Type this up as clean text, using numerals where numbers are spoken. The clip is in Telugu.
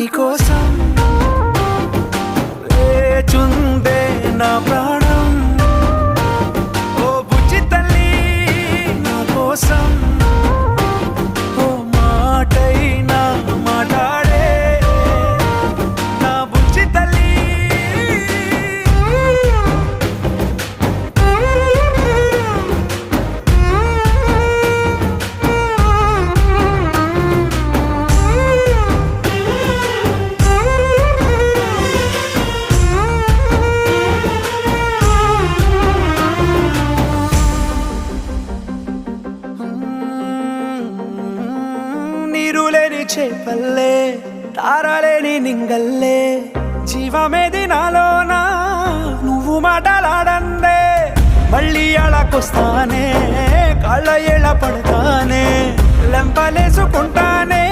కోసం లేచుందే నా ప్రాణం. ఓ బుజ్జి తల్లి నా కోసం ఓ మాటైనా మాట్లాడే నా బుజ్జి తల్లి. నీరులేని చేపల్లే తారలేని నింగల్లే జీవమేది నాలోనా నువ్వు మాటలాడందే. మళ్ళీ అళకొస్తానే కాళ్ళ ఎళ్ళ పడతానే లెంపలేసుకుంటానే